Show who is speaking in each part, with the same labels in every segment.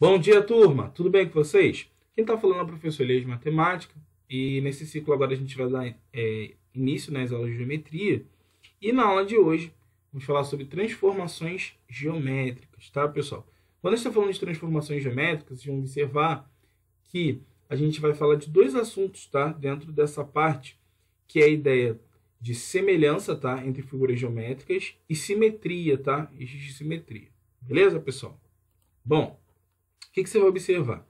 Speaker 1: Bom dia, turma! Tudo bem com vocês? Quem está falando é o professor Elias de Matemática, e nesse ciclo agora a gente vai dar início nas aulas de geometria, e na aula de hoje vamos falar sobre transformações geométricas, tá, pessoal? Quando a gente está falando de transformações geométricas, vocês vão observar que a gente vai falar de dois assuntos, tá, dentro dessa parte, que é a ideia de semelhança, tá, entre figuras geométricas e simetria, tá, eixos de simetria. Beleza, pessoal? Bom, o que você vai observar?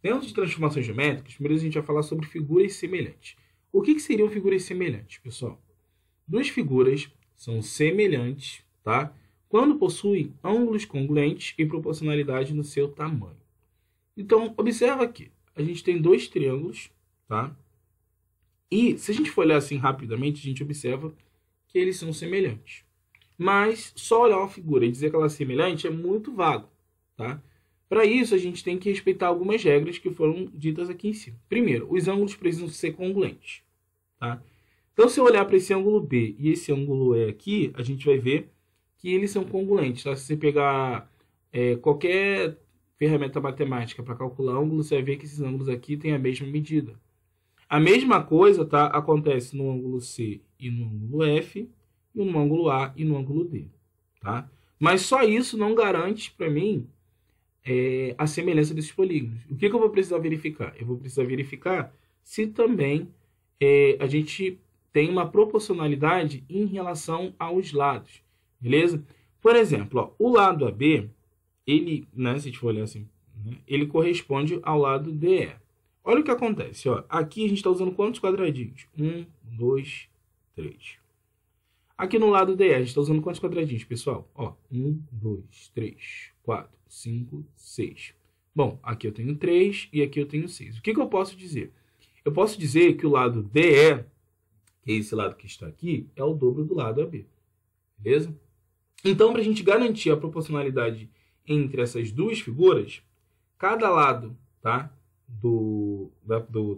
Speaker 1: Dentro de transformações geométricas, primeiro a gente vai falar sobre figuras semelhantes. O que seriam figuras semelhantes, pessoal? Duas figuras são semelhantes, tá? Quando possuem ângulos congruentes e proporcionalidade no seu tamanho. Então, observa aqui. A gente tem dois triângulos, tá? E, se a gente for olhar assim rapidamente, a gente observa que eles são semelhantes. Mas, só olhar uma figura e dizer que ela é semelhante é muito vago, tá? Para isso, a gente tem que respeitar algumas regras que foram ditas aqui em cima. Primeiro, os ângulos precisam ser congruentes, tá? Então, se eu olhar para esse ângulo B e esse ângulo E aqui, a gente vai ver que eles são congruentes, tá? Se você pegar qualquer ferramenta matemática para calcular ângulos, você vai ver que esses ângulos aqui têm a mesma medida. A mesma coisa, tá, acontece no ângulo C e no ângulo F, e no ângulo A e no ângulo D, tá? Mas só isso não garante para mim a semelhança desses polígonos. O que eu vou precisar verificar? Eu vou precisar verificar se também a gente tem uma proporcionalidade em relação aos lados, beleza? Por exemplo, ó, o lado AB, ele, né, se a gente for olhar assim, né, ele corresponde ao lado DE. Olha o que acontece, ó. Aqui a gente está usando quantos quadradinhos? 1, 2, 3. Aqui no lado DE, a gente está usando quantos quadradinhos, pessoal? Ó, 1, 2, 3, 4, 5, 6. Bom, aqui eu tenho 3 e aqui eu tenho 6. O que eu posso dizer? Eu posso dizer que o lado DE, que é esse lado que está aqui, é o dobro do lado AB. Beleza? Então, para a gente garantir a proporcionalidade entre essas duas figuras, cada lado, tá, do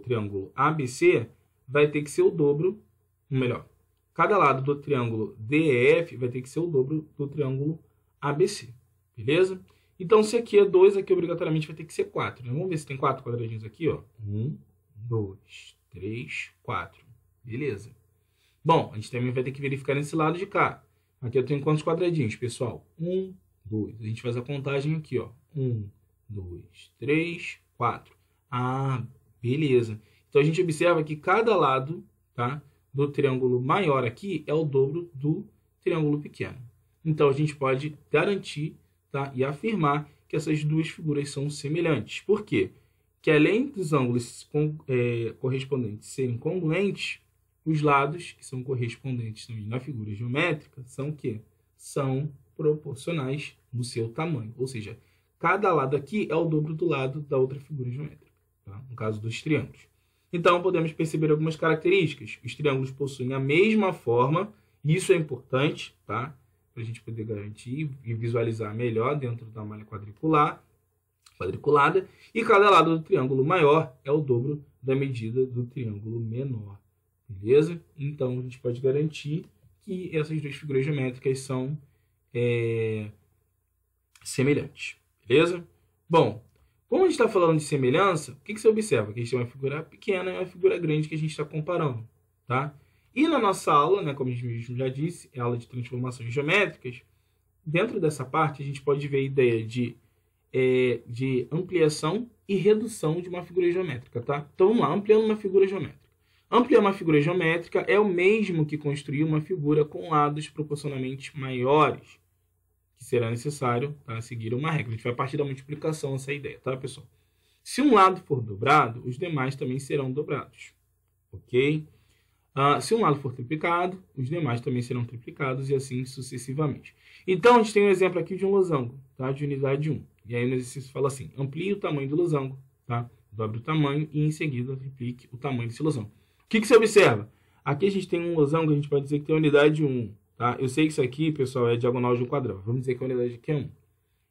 Speaker 1: triângulo ABC vai ter que ser o dobro, melhor, cada lado do triângulo DEF vai ter que ser o dobro do triângulo ABC. Beleza? Então, se aqui é 2, aqui obrigatoriamente vai ter que ser 4. Né? Vamos ver se tem 4 quadradinhos aqui, ó. 1, 2, 3, 4. Beleza. Bom, a gente também vai ter que verificar nesse lado de cá. Aqui eu tenho quantos quadradinhos, pessoal? 1, 2. A gente faz a contagem aqui, ó. 1, 2, 3, 4. Ah, beleza. Então, a gente observa que cada lado, tá, do triângulo maior aqui é o dobro do triângulo pequeno. Então, a gente pode garantir, tá, e afirmar que essas duas figuras são semelhantes. Por quê? Que além dos ângulos correspondentes serem congruentes, os lados, que são correspondentes também na figura geométrica, são o quê? São proporcionais no seu tamanho. Ou seja, cada lado aqui é o dobro do lado da outra figura geométrica, tá? No caso dos triângulos. Então, podemos perceber algumas características. Os triângulos possuem a mesma forma, e isso é importante, tá? Para a gente poder garantir e visualizar melhor dentro da malha quadriculada, e cada lado do triângulo maior é o dobro da medida do triângulo menor, beleza? Então, a gente pode garantir que essas duas figuras geométricas são semelhantes, beleza? Bom, como a gente está falando de semelhança, o que você observa? Que a gente tem uma figura pequena e uma figura grande que a gente está comparando, tá? E na nossa aula, né, como a gente já disse, é a aula de transformações geométricas. Dentro dessa parte, a gente pode ver a ideia de ampliação e redução de uma figura geométrica, tá? Então, vamos lá, ampliando uma figura geométrica. Ampliar uma figura geométrica é o mesmo que construir uma figura com lados proporcionalmente maiores, que será necessário, tá, seguir uma regra. A gente vai partir da multiplicação essa ideia, tá, pessoal? Se um lado for dobrado, os demais também serão dobrados, ok? Se um lado for triplicado, os demais também serão triplicados e assim sucessivamente. Então, a gente tem um exemplo aqui de um losango, tá? De unidade 1. E aí no exercício fala assim, amplie o tamanho do losango, tá? Dobre o tamanho e em seguida triplique o tamanho desse losango. O que você observa? Aqui a gente tem um losango, a gente pode dizer que tem unidade 1, tá? Eu sei que isso aqui, pessoal, é diagonal de um quadrado. Vamos dizer que a unidade aqui é 1.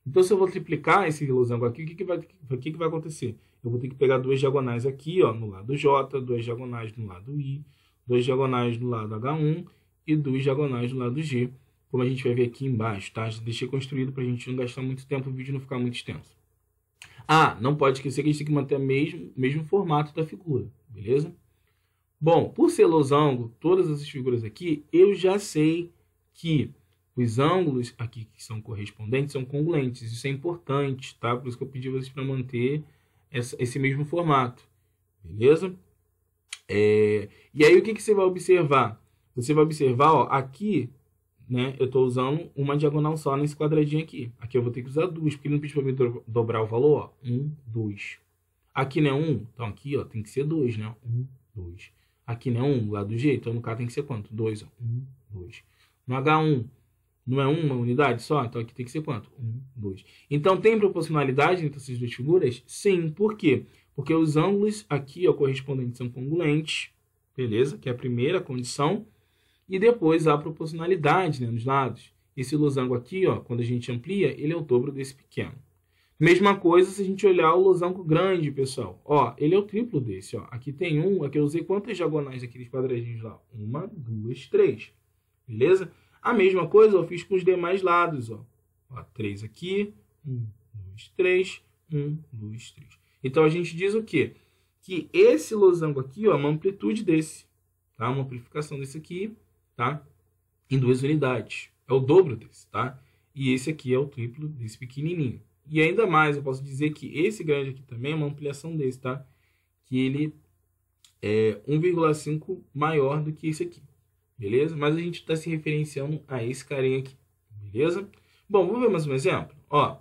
Speaker 1: Então, se eu vou triplicar esse losango aqui, o que vai acontecer? Eu vou ter que pegar duas diagonais aqui, ó, no lado J, duas diagonais no lado I, duas diagonais no lado H1 e duas diagonais no lado G, como a gente vai ver aqui embaixo, tá? Deixei construído para a gente não gastar muito tempo, o vídeo não ficar muito extenso. Ah, não pode esquecer que a gente tem que manter o mesmo formato da figura, beleza? Bom, por ser losango, todas essas figuras aqui, eu já sei que os ângulos aqui que são correspondentes são congruentes. Isso é importante, tá? Por isso que eu pedi vocês para manter esse mesmo formato, beleza? E aí, o que você vai observar? Você vai observar, ó, aqui, né, eu estou usando uma diagonal só nesse quadradinho aqui. Aqui eu vou ter que usar duas, porque não precisa para mim dobrar o valor, ó. 1, 2. Aqui não é 1, então aqui, ó, tem que ser 2, né? 1, 2. Aqui não é 1, lá do G, então no K tem que ser quanto? 2, ó. 1, 2. No H1, não é uma unidade só? Então aqui tem que ser quanto? 1, 2. Então tem proporcionalidade entre essas duas figuras? Sim. Por quê? Porque os ângulos aqui, ó, correspondentes são congruentes, beleza? Que é a primeira condição. E depois há proporcionalidade, né, nos lados. Esse losango aqui, ó, quando a gente amplia, ele é o dobro desse pequeno. Mesma coisa se a gente olhar o losango grande, pessoal. Ó, ele é o triplo desse, ó. Aqui tem um, aqui eu usei quantas diagonais daqueles quadradinhos lá? 1, 2, 3. Beleza? A mesma coisa eu fiz com os demais lados, ó. Ó, 3 aqui, 1, 2, 3, 1, 2, 3. Então a gente diz o quê? Que esse losango aqui, ó, é uma amplitude desse, tá? Uma amplificação desse aqui, tá? Em 2 unidades. É o dobro desse, tá? E esse aqui é o triplo desse pequenininho. E ainda mais, eu posso dizer que esse grande aqui também é uma ampliação desse, tá? Que ele é 1,5 maior do que esse aqui, beleza? Mas a gente está se referenciando a esse carinha aqui, beleza? Bom, vamos ver mais um exemplo. Ó,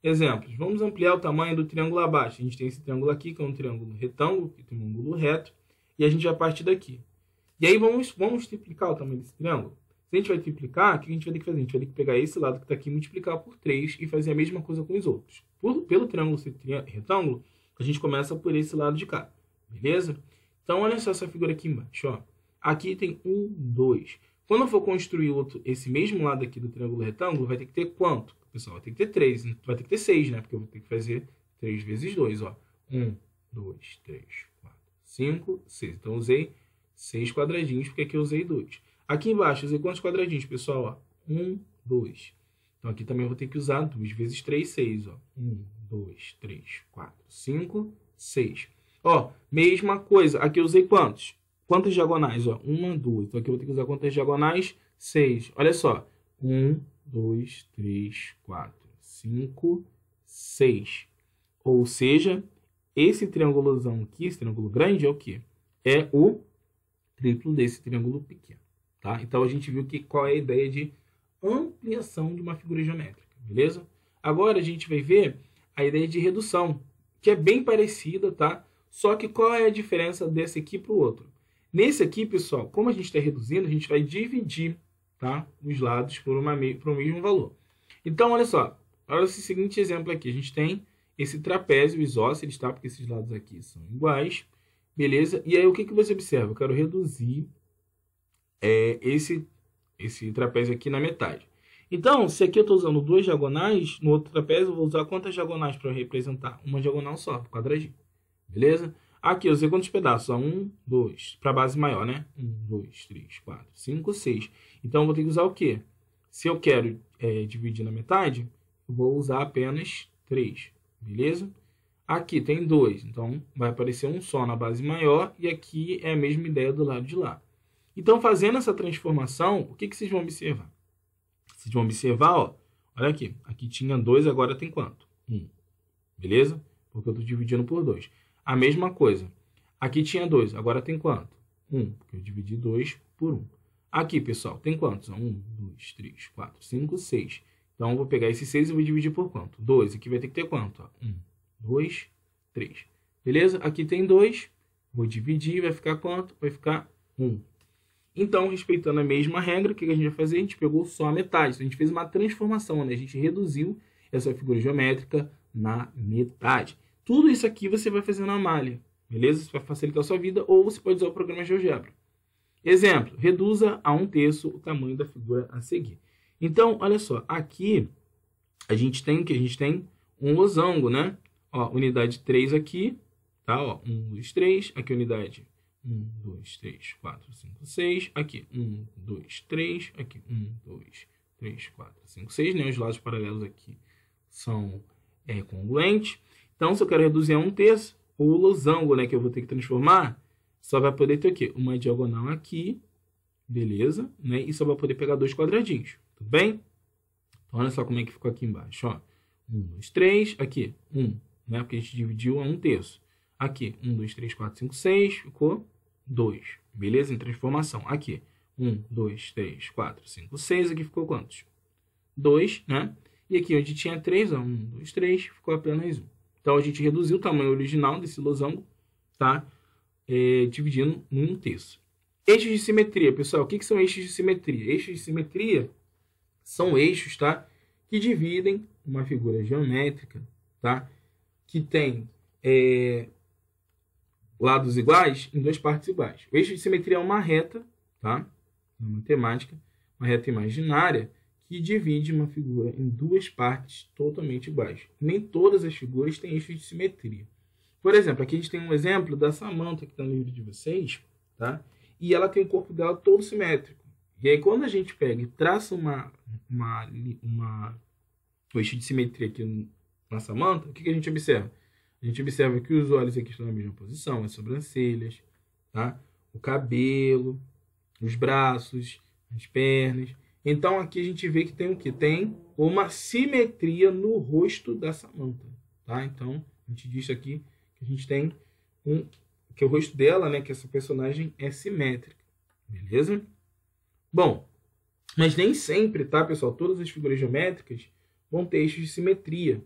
Speaker 1: exemplos. Vamos ampliar o tamanho do triângulo abaixo. A gente tem esse triângulo aqui, que é um triângulo retângulo, que tem um ângulo reto, e a gente vai partir daqui. E aí vamos triplicar o tamanho desse triângulo. Se a gente vai triplicar, o que a gente vai ter que fazer? A gente vai ter que pegar esse lado que está aqui e multiplicar por 3 e fazer a mesma coisa com os outros. Pelo triângulo ser retângulo, a gente começa por esse lado de cá, beleza? Então, olha só essa figura aqui embaixo, ó. Aqui tem 1, 2. Quando eu for construir esse mesmo lado aqui do triângulo retângulo, vai ter que ter quanto? Pessoal, vai ter que ter 3. Vai ter que ter 6, né? Porque eu vou ter que fazer 3 vezes 2, ó. 1, 2, 3, 4, 5, 6. Então, eu usei 6 quadradinhos, porque aqui eu usei 2. Aqui embaixo, eu usei quantos quadradinhos, pessoal? Ó, 1, 2. Então, aqui também eu vou ter que usar 2 vezes 3, 6. Ó. 1, 2, 3, 4, 5, 6. Ó, mesma coisa. Aqui eu usei quantos? Quantas diagonais? Ó, 1, 2. Então, aqui eu vou ter que usar quantas diagonais? 6. Olha só. 1, 2, 3, 4, 5, 6. Ou seja, esse triângulozão aqui, esse triângulo grande, é o quê? É o triplo desse triângulo pequeno. Tá? Então, a gente viu qual é a ideia de ampliação de uma figura geométrica, beleza? Agora, a gente vai ver a ideia de redução, que é bem parecida, tá? Só que qual é a diferença desse aqui para o outro? Nesse aqui, pessoal, como a gente está reduzindo, a gente vai dividir, tá, os lados por o mesmo valor. Então, olha só. Olha esse seguinte exemplo aqui. A gente tem esse trapézio isósceles, tá? Porque esses lados aqui são iguais, beleza? E aí, o que você observa? Eu quero reduzir esse trapézio aqui na metade. Então, se aqui eu estou usando 2 diagonais, no outro trapézio eu vou usar quantas diagonais para representar? Uma diagonal só, para o quadradinho. Beleza? Aqui eu usei quantos pedaços? 1, 2, para a base maior, né? 1, 2, 3, 4, 5, 6. Então, eu vou ter que usar o quê? Se eu quero dividir na metade, eu vou usar apenas 3. Beleza? Aqui tem 2, então vai aparecer um só na base maior, e aqui é a mesma ideia do lado de lá. Então, fazendo essa transformação, o que vocês vão observar? Vocês vão observar, ó, olha aqui. Aqui tinha 2, agora tem quanto? 1. Beleza? Porque eu estou dividindo por 2. A mesma coisa. Aqui tinha 2, agora tem quanto? 1, porque eu dividi 2 por 1. Aqui, pessoal, tem quantos? 1, 2, 3, 4, 5, 6. Então, eu vou pegar esse 6 e vou dividir por quanto? 2. Aqui vai ter que ter quanto? 1, 2, 3. Beleza? Aqui tem 2. Vou dividir, vai ficar quanto? Vai ficar 1. Então, respeitando a mesma regra, o que a gente vai fazer? A gente pegou só a metade. Então, a gente fez uma transformação, né? A gente reduziu essa figura geométrica na metade. Tudo isso aqui você vai fazer na malha, beleza? Isso vai facilitar a sua vida, ou você pode usar o programa GeoGebra. Exemplo, reduza a 1/3 o tamanho da figura a seguir. Então, olha só, aqui a gente tem o que? A gente tem um losango, né? Ó, unidade 3 aqui, tá? Ó, 1, 2, 3. Aqui unidade 1, 2, 3, 4, 5, 6. Aqui 1, 2, 3. Aqui 1, 2, 3, 4, 5, 6. Né? Os lados paralelos aqui são congruentes. Então, se eu quero reduzir a 1/3, o losango, né, que eu vou ter que transformar, só vai poder ter o quê? Uma diagonal aqui, beleza? Né? E só vai poder pegar 2 quadradinhos, tudo bem? Então, olha só como é que ficou aqui embaixo, ó. 1, 2, 3, aqui, 1, né? Porque a gente dividiu a 1/3. Aqui, 1, 2, 3, 4, 5, 6, ficou 2, beleza? Em transformação. Aqui, 1, 2, 3, 4, 5, 6, aqui ficou quantos? 2, né? E aqui onde tinha 3, ó, 1, 2, 3, ficou apenas 1. Então, a gente reduziu o tamanho original desse losango, tá? Dividindo em 1/3. Eixos de simetria, pessoal. O que são eixos de simetria? Eixos de simetria são eixos, tá? Que dividem uma figura geométrica, tá? Que tem lados iguais em 2 partes iguais. O eixo de simetria é uma reta, tá? Na matemática, uma reta imaginária que divide uma figura em 2 partes totalmente iguais. Nem todas as figuras têm eixos de simetria. Por exemplo, aqui a gente tem um exemplo da Samantha, que está no livro de vocês, tá? E ela tem o corpo dela todo simétrico. E aí, quando a gente pega e traça um eixo de simetria aqui na Samantha, o que a gente observa? A gente observa que os olhos aqui estão na mesma posição, as sobrancelhas, tá? O cabelo, os braços, as pernas. Então, aqui a gente vê que tem o quê? Tem uma simetria no rosto da Samantha, tá? Então, a gente diz aqui que a gente tem que o rosto dela, né, que essa personagem é simétrica, beleza? Bom, mas nem sempre, tá, pessoal? Todas as figuras geométricas vão ter eixos de simetria,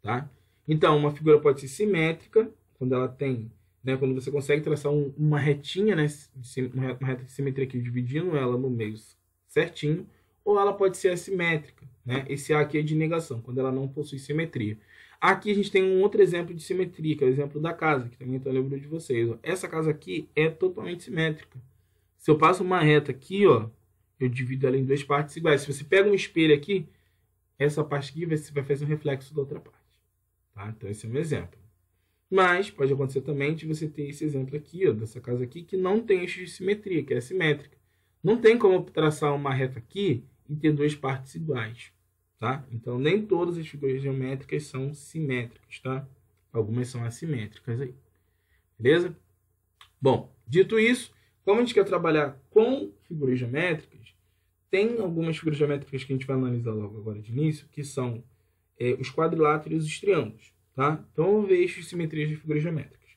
Speaker 1: tá? Então, uma figura pode ser simétrica quando ela tem, né, quando você consegue traçar uma retinha, né, uma reta de simetria aqui, dividindo ela no meio certinho, ou ela pode ser assimétrica, né? Esse A aqui é de negação, quando ela não possui simetria. Aqui a gente tem um outro exemplo de simetria, que é o exemplo da casa, que também está no livro de vocês. Ó. Essa casa aqui é totalmente simétrica. Se eu passo uma reta aqui, ó, eu divido ela em 2 partes iguais. Se você pega um espelho aqui, essa parte aqui vai fazer um reflexo da outra parte. Tá? Então, esse é um exemplo. Mas pode acontecer também de você ter esse exemplo aqui, ó, dessa casa aqui, que não tem eixo de simetria, que é assimétrica. Não tem como traçar uma reta aqui e ter 2 partes iguais. Tá? Então, nem todas as figuras geométricas são simétricas, tá? Algumas são assimétricas aí. Beleza? Bom, dito isso, como a gente quer trabalhar com figuras geométricas, tem algumas figuras geométricas que a gente vai analisar logo agora de início, que são os quadriláteros e os triângulos, tá? Então, vamos ver eixos de simetria de figuras geométricas.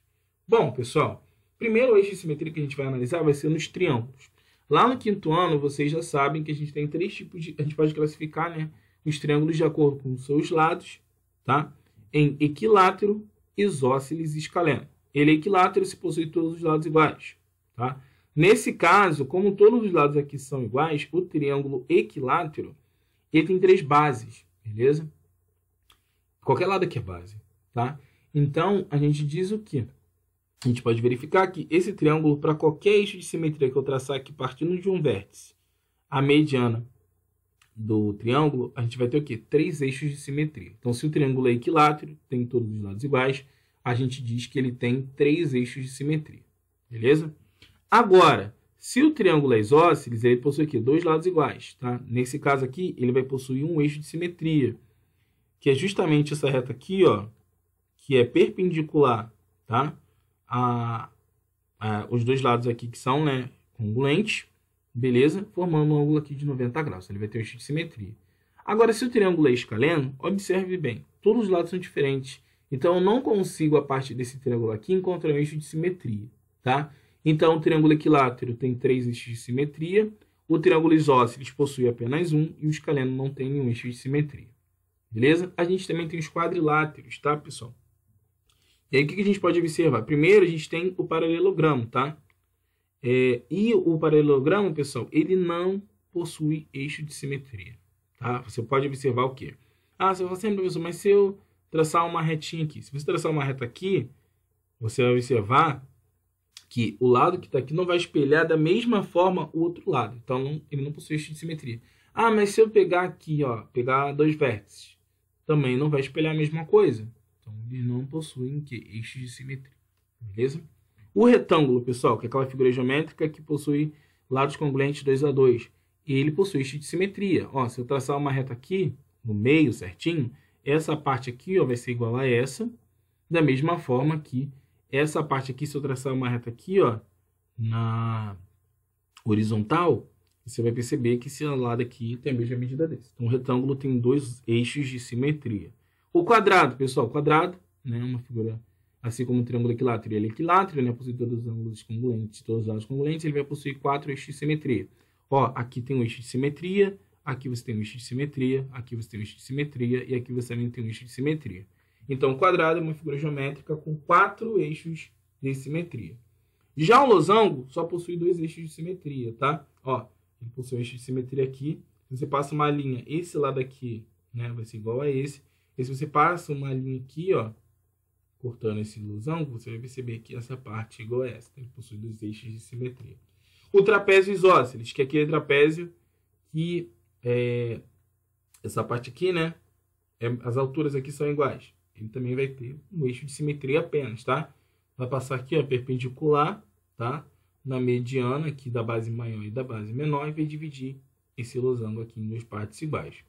Speaker 1: Bom, pessoal, primeiro eixo de simetria que a gente vai analisar vai ser nos triângulos. Lá no 5º ano, vocês já sabem que a gente tem 3 tipos de... A gente pode classificar, né, os triângulos de acordo com os seus lados, tá? Em equilátero, isósceles e escaleno. Ele é equilátero se possui todos os lados iguais, tá? Nesse caso, como todos os lados aqui são iguais, o triângulo equilátero, ele tem 3 bases, beleza? Qualquer lado aqui é base, tá? Então, a gente diz o quê? A gente pode verificar que esse triângulo, para qualquer eixo de simetria que eu traçar aqui partindo de um vértice, a mediana do triângulo, a gente vai ter o quê? 3 eixos de simetria. Então, se o triângulo é equilátero, tem todos os lados iguais, a gente diz que ele tem 3 eixos de simetria. Beleza? Agora, se o triângulo é isósceles, ele possui o quê? 2 lados iguais. Tá? Nesse caso aqui, ele vai possuir um eixo de simetria, que é justamente essa reta aqui, ó, que é perpendicular, tá? Os 2 lados aqui que são, né, congruentes, beleza? Formando um ângulo aqui de 90 graus. Ele vai ter um eixo de simetria. Agora, se o triângulo é escaleno, observe bem. Todos os lados são diferentes. Então, eu não consigo, a partir desse triângulo aqui, encontrar um eixo de simetria. Tá? Então, o triângulo equilátero tem 3 eixos de simetria. O triângulo isósceles possui apenas um. E o escaleno não tem nenhum eixo de simetria. Beleza? A gente também tem os quadriláteros, tá, pessoal? E aí, o que a gente pode observar? Primeiro, a gente tem o paralelogramo, tá? E o paralelogramo, pessoal, ele não possui eixo de simetria, tá? Você pode observar o quê? Ah, você fala assim, professor, mas se eu traçar uma retinha aqui, se você traçar uma reta aqui, você vai observar que o lado que está aqui não vai espelhar da mesma forma o outro lado. Então, ele não possui eixo de simetria. Ah, mas se eu pegar aqui, ó, pegar 2 vértices, também não vai espelhar a mesma coisa. Então, eles não possuem eixos de simetria, beleza? O retângulo, pessoal, que é aquela figura geométrica que possui lados congruentes 2 a 2. E ele possui eixo de simetria. Ó, se eu traçar uma reta aqui, no meio, certinho, essa parte aqui, ó, vai ser igual a essa. Da mesma forma que essa parte aqui, se eu traçar uma reta aqui, ó, na horizontal, você vai perceber que esse lado aqui tem a mesma medida desse. Então, o retângulo tem dois eixos de simetria. O quadrado, pessoal, o quadrado, né, uma figura, assim como o triângulo equilátero, ele é equilátero, né, possui todos os ângulos congruentes, todos os lados congruentes, ele vai possuir 4 eixos de simetria. Ó, aqui tem um eixo de simetria, aqui você tem um eixo de simetria, aqui você tem um eixo de simetria, e aqui você também tem um eixo de simetria. Então, o quadrado é uma figura geométrica com 4 eixos de simetria. Já o losango só possui 2 eixos de simetria, tá? Ó, ele possui um eixo de simetria aqui. Se você passa uma linha, esse lado aqui, né, vai ser igual a esse. E se você passa uma linha aqui, ó, cortando esse losango, você vai perceber que essa parte é igual a essa. Ele possui 2 eixos de simetria. O trapézio isósceles, que é aquele trapézio que essa parte aqui, né, as alturas aqui são iguais. Ele também vai ter um eixo de simetria apenas, tá? Vai passar aqui, ó, perpendicular, tá? Na mediana aqui da base maior e da base menor, e vai dividir esse losango aqui em 2 partes iguais.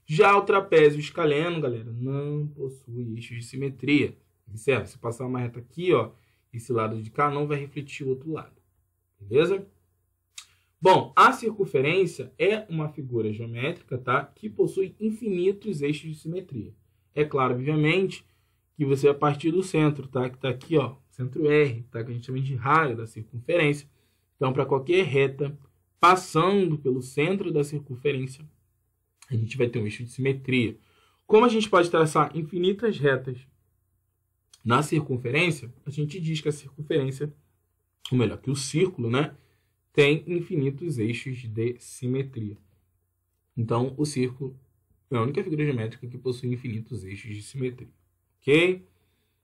Speaker 1: Já o trapézio escaleno, galera, não possui eixos de simetria. Observe, se passar uma reta aqui, ó, esse lado de cá não vai refletir o outro lado. Beleza? Bom, a circunferência é uma figura geométrica, tá? Que possui infinitos eixos de simetria. É claro, obviamente, que você vai partir do centro, tá? Que está aqui, ó, centro R, tá? Que a gente chama de raio da circunferência. Então, para qualquer reta passando pelo centro da circunferência, a gente vai ter um eixo de simetria. Como a gente pode traçar infinitas retas na circunferência, a gente diz que a circunferência, ou melhor, que o círculo, né, tem infinitos eixos de simetria. Então, o círculo é a única figura geométrica que possui infinitos eixos de simetria. Ok?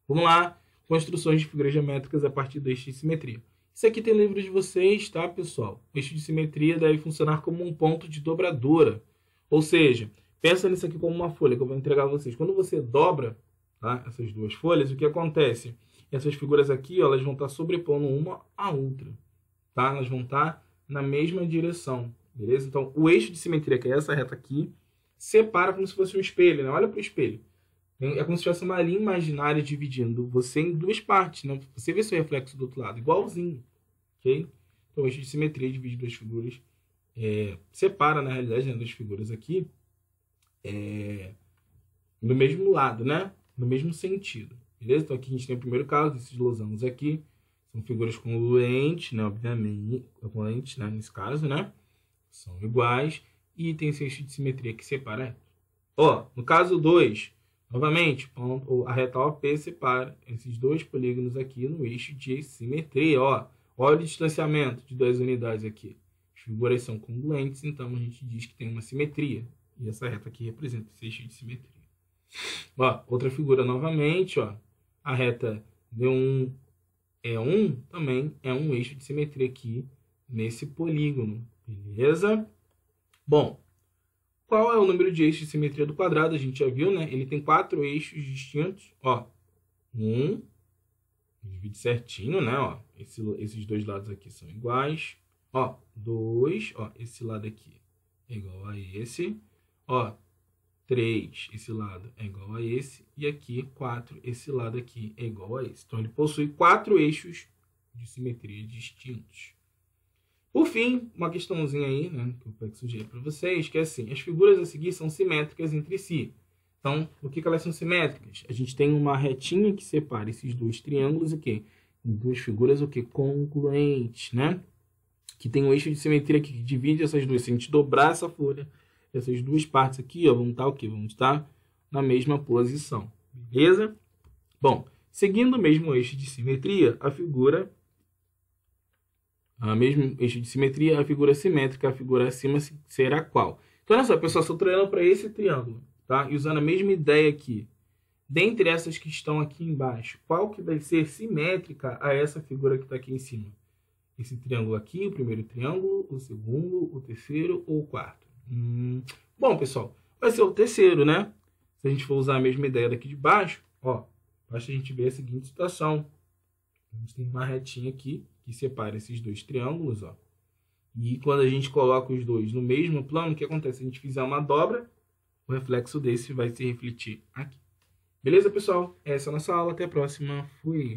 Speaker 1: Vamos lá. Construções de figuras geométricas a partir do eixo de simetria. Isso aqui tem no livro de vocês, tá, pessoal? O eixo de simetria deve funcionar como um ponto de dobradura. Ou seja, pensa nisso aqui como uma folha que eu vou entregar a vocês. Quando você dobra, tá, essas duas folhas, o que acontece? Essas figuras aqui, ó, elas vão estar sobrepondo uma à outra. Tá? Elas vão estar na mesma direção. Beleza? Então, o eixo de simetria, que é essa reta aqui, separa como se fosse um espelho, né? Olha para o espelho. É como se tivesse uma linha imaginária dividindo você em 2 partes, né? Você vê seu reflexo do outro lado, igualzinho. Ok? Então, o eixo de simetria divide 2 figuras. Separa, na realidade, né, 2 figuras aqui no mesmo lado, né? No mesmo sentido. Beleza? Então, aqui a gente tem o primeiro caso, esses losangos aqui. São figuras congruentes, né? Obviamente, congruentes, né? Nesse caso, né? São iguais. E tem esse eixo de simetria que separa. Ó, no caso 2, novamente, a reta OP separa esses 2 polígonos aqui no eixo de simetria. Ó, olha o distanciamento de 2 unidades aqui. As figuras são congruentes, então a gente diz que tem uma simetria. E essa reta aqui representa esse eixo de simetria. Ó, outra figura novamente, ó. A reta D1 E1 também é um eixo de simetria aqui nesse polígono. Beleza? Bom, qual é o número de eixos de simetria do quadrado? A gente já viu, né? Ele tem 4 eixos distintos. Ó, 1, divide certinho, né? Ó, esses 2 lados aqui são iguais. Ó, 2, ó, esse lado aqui é igual a esse. Ó, 3, esse lado é igual a esse. E aqui, 4, esse lado aqui é igual a esse. Então, ele possui 4 eixos de simetria distintos. Por fim, uma questãozinha aí, né, que eu quero sugerir para vocês, que é assim, as figuras a seguir são simétricas entre si. Então, o que elas são simétricas? A gente tem uma retinha que separa esses 2 triângulos, o quê? 2 figuras, o quê? Congruentes, né? Que tem um eixo de simetria que divide essas duas. Se a gente dobrar essa folha, essas 2 partes aqui, ó, vão estar o quê? Vão estar na mesma posição. Beleza? Bom, seguindo o mesmo eixo de simetria, a figura... mesmo eixo de simetria, a figura simétrica, a figura acima será qual? Então, olha só, pessoal, estou treinando para esse triângulo, tá? E usando a mesma ideia aqui. Dentre essas que estão aqui embaixo, qual que vai ser simétrica a essa figura que está aqui em cima? Esse triângulo aqui, o primeiro triângulo, o segundo, o terceiro ou o quarto? Bom, pessoal, vai ser o terceiro, né? Se a gente for usar a mesma ideia daqui de baixo, ó, basta a gente ver a seguinte situação. A gente tem uma retinha aqui que separa esses 2 triângulos, ó. E quando a gente coloca os 2 no mesmo plano, o que acontece? Se a gente fizer uma dobra, o reflexo desse vai se refletir aqui. Beleza, pessoal? Essa é a nossa aula. Até a próxima. Fui!